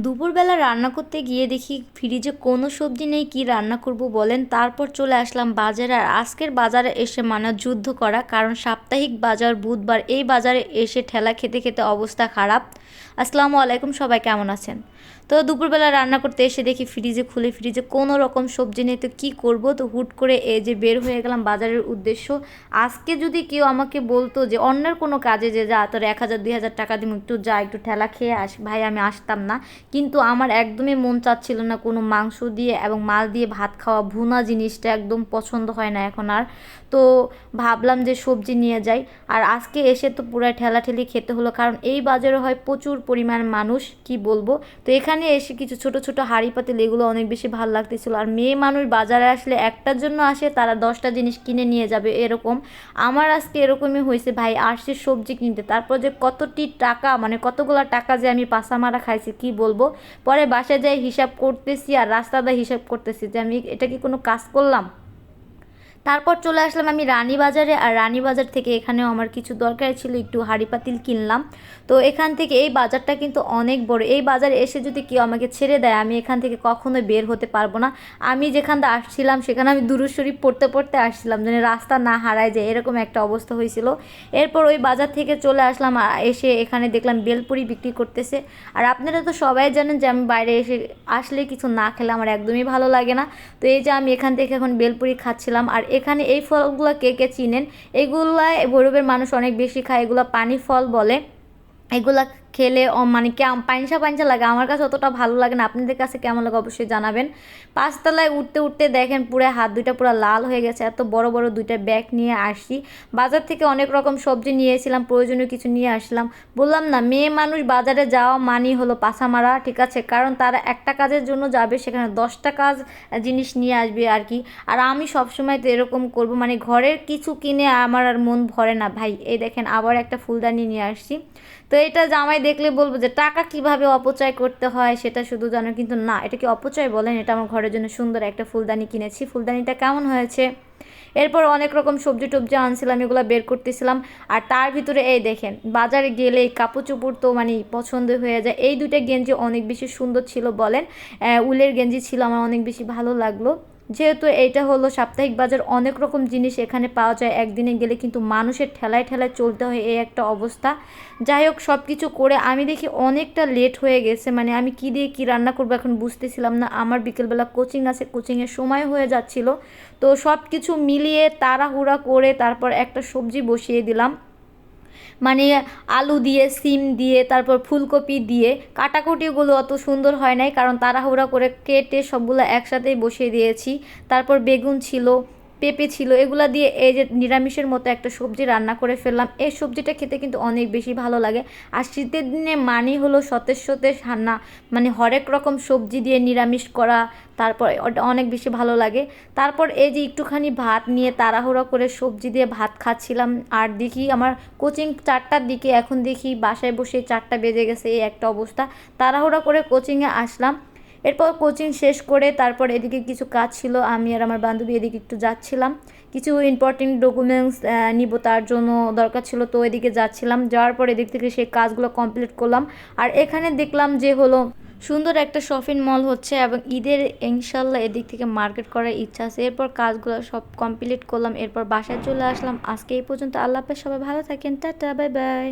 দুপুরবেলা রান্না করতে গিয়ে দেখি ফ্রিজে কোনো সবজি নেই, কি রান্না করব বলেন। তারপর চলে আসলাম বাজারে। আর আজকের বাজারে এসে মানে যুদ্ধ করা, কারণ সাপ্তাহিক বাজার বুধবার, এই বাজারে এসে ঠেলা খেতে খেতে অবস্থা খারাপ। আসসালামু আলাইকুম, সবাই কেমন আছেন? তো দুপুরবেলা রান্না করতে এসে দেখি ফ্রিজে খুলে ফ্রিজে কোনো রকম সবজি নেই, তো কী করব। তো হুট করে এই যে বের হয়ে গেলাম বাজারের উদ্দেশ্য। আজকে যদি কেউ আমাকে বলতো যে অন্যের কোনো কাজে যে যা তোর 1,000 2,000 টাকা দিব, একটু যা একটু ঠেলা খেয়ে আস, ভাই আমি আসতাম না। কিন্তু আমার একদমই মন চাচ্ছিল না কোনো মাংস দিয়ে এবং মাছ দিয়ে ভাত খাওয়া, ভুনা জিনিসটা একদম পছন্দ হয় না এখন আর। তো ভাবলাম যে সবজি নিয়ে যাই। আর আজকে এসে তো পুরো ঠেলাঠেলি খেতে হলো, কারণ এই বাজারে হয় প্রচুর পরিমাণ মানুষ, কি বলবো। তো এখানে এসে কিছু ছোট ছোট হাঁড়ি পাতিল, এগুলো অনেক বেশি ভালো লাগতেছিল। আর মেয়ে মানুষ বাজারে আসলে একটার জন্য আসে, তারা 10টা জিনিস কিনে নিয়ে যাবে এরকম। আমার আজকে এরকমই হয়েছে ভাই, আসছে সবজি কিনতে, তারপর যে কতটি টাকা, মানে কতগুলো টাকা যে আমি পাসা মারা খাইছি, কি বলবো। পরে বাসায় যাই হিসাব করতেছি আর রাস্তাটা হিসাব করতেছি যে আমি এটা কি কোনো কাজ করলাম। তারপর চলে আসলাম আমি রানীবাজারে। আর রানীবাজার থেকে এখানেও আমার কিছু দরকার ছিল, একটু হাঁড়ি পাতিল কিনলাম। তো এখান থেকে এই বাজারটা কিন্তু অনেক বড়। এই বাজারে এসে যদি কেউ আমাকে ছেড়ে দেয়, আমি এখান থেকে কখনোই বের হতে পারবো না। আমি যেখান থেকে আসছিলাম সেখানে আমি দুরূদ শরীফ পড়তে পড়তে আসছিলাম, যেন রাস্তা না হারায় যায়, এরকম একটা অবস্থা হয়েছিল। এরপর ওই বাজার থেকে চলে আসলাম, আর এসে এখানে দেখলাম বেলপুরি বিক্রি করতেছে। আর আপনারা তো সবাই জানেন যে আমি বাইরে এসে আসলে কিছু না খেলে আমার একদমই ভালো লাগে না। তো এই যে আমি এখান থেকে এখন বেলপুরি খাচ্ছিলাম। আর এখানে এই ফলগুলো কে কে চিনেন, এগুলা ভৈরবের মানুষ অনেক বেশি খায়, এগুলো পানি ফল বলে। এগুলা খেলে মানে পাইনসা পাইনসা লাগে, আমার কাছে অতটা ভালো লাগে না। আপনাদের কাছে কেমন লাগে অবশ্যই জানাবেন। পাঁচতলায় উঠতে উঠতে দেখেন পুরো হাত দুইটা পুরো লাল হয়ে গেছে, এত বড় বড় দুইটা ব্যাগ নিয়ে আসছি। বাজার থেকে অনেক রকম সবজি নিয়েছিলাম, প্রয়োজনীয় কিছু নিয়ে আসলাম। বললাম না, মেয়ে মানুষ বাজারে যাওয়া মানি হলো পাছা মারা, ঠিক আছে, কারণ তারা একটা কাজের জন্য যাবে, সেখানে 10টা কাজ জিনিস নিয়ে আসবে আর কি। আর আমি সবসময় তো এরকম করব, মানে ঘরের কিছু কিনে আমার আর মন ভরে না ভাই। এই দেখেন আবার একটা ফুলদানি নিয়ে আসছি। তো এটা জামাই দেখলে বলবো যে টাকা কিভাবে অপচয় করতে হয় সেটা শুধু জানো, কিন্তু না, এটা কি অপচয় বলেন? এটা আমার ঘরের জন্য সুন্দর একটা ফুলদানি কিনেছি। ফুলদানিটা কেমন হয়েছে? এরপর অনেক রকম সবজি টবজি আনছিলাম, এগুলো বের করতেছিলাম। আর তার ভিতরে এই দেখেন, বাজারে গেলে এই কাপড় চোপড় তো মানে পছন্দ হয়ে যায়। এই দুইটা গেঞ্জি অনেক বেশি সুন্দর ছিল বলেন, উলের গেঞ্জি ছিল, আমার অনেক বেশি ভালো লাগলো। যেহেতু এইটা হলো সাপ্তাহিক বাজার, অনেক রকম জিনিস এখানে পাওয়া যায়। একদিনে গেলে কিন্তু মানুষের ঠেলায় ঠেলায় চলতে হয়, এই একটা অবস্থা। যাই হোক, সব কিছু করে আমি দেখি অনেকটা লেট হয়ে গেছে, মানে আমি কি দিয়ে কি রান্না করবো এখন বুঝতেছিলাম না। আমার বিকেলবেলা কোচিং আছে, কোচিংয়ের সময় হয়ে যাচ্ছিল। তো সব কিছু মিলিয়ে তাড়াহুড়া করে তারপর একটা সবজি বসিয়ে দিলাম, মানে আলু দিয়ে, সিম দিয়ে, তারপর ফুলকপি দিয়ে। কাটাকুটিগুলো অত সুন্দর হয় নাই, কারণ তাড়াহুড়া করে কেটে সবগুলো একসাথেই বসিয়ে দিয়েছি। তারপর বেগুন ছিল, পেঁপে ছিল, এগুলা দিয়ে এই যে নিরামিষের মতো একটা সবজি রান্না করে ফেললাম। এই সবজিটা খেতে কিন্তু অনেক বেশি ভালো লাগে। আর শীতের দিনে মানি হলো সতেজ সতেজ রান্না, মানে হরেক রকম সবজি দিয়ে নিরামিষ করা, তারপর ওটা অনেক বেশি ভালো লাগে। তারপর এই যে একটুখানি ভাত নিয়ে তাড়াহুড়ো করে সবজি দিয়ে ভাত খাচ্ছিলাম। আর দেখি আমার কোচিং 4টার দিকে, এখন দেখি বাসায় বসে 4টা বেজে গেছে, এই একটা অবস্থা। তাড়াহুড়ো করে কোচিংয়ে আসলাম। এরপর কোচিং শেষ করে তারপর এদিকে কিছু কাজ ছিল, আমি আর আমার বান্ধবী এদিকে একটু যাচ্ছিলাম। কিছু ইম্পর্টেন্ট ডকুমেন্টস নিব, তার জন্য দরকার ছিল, তো এদিকে যাচ্ছিলাম। যাওয়ার পর এদিক থেকে সেই কাজগুলো কমপ্লিট করলাম। আর এখানে দেখলাম যে হলো সুন্দর একটা শপিং মল হচ্ছে, এবং ঈদের ইনশাল্লাহ এদিক থেকে মার্কেট করার ইচ্ছা আছে। এরপর কাজগুলো সব কমপ্লিট করলাম, এরপর বাসায় চলে আসলাম। আজকে এই পর্যন্ত, আল্লাহ হাফেজ, সবাই ভালো থাকেন, টাটা, বাই বাই।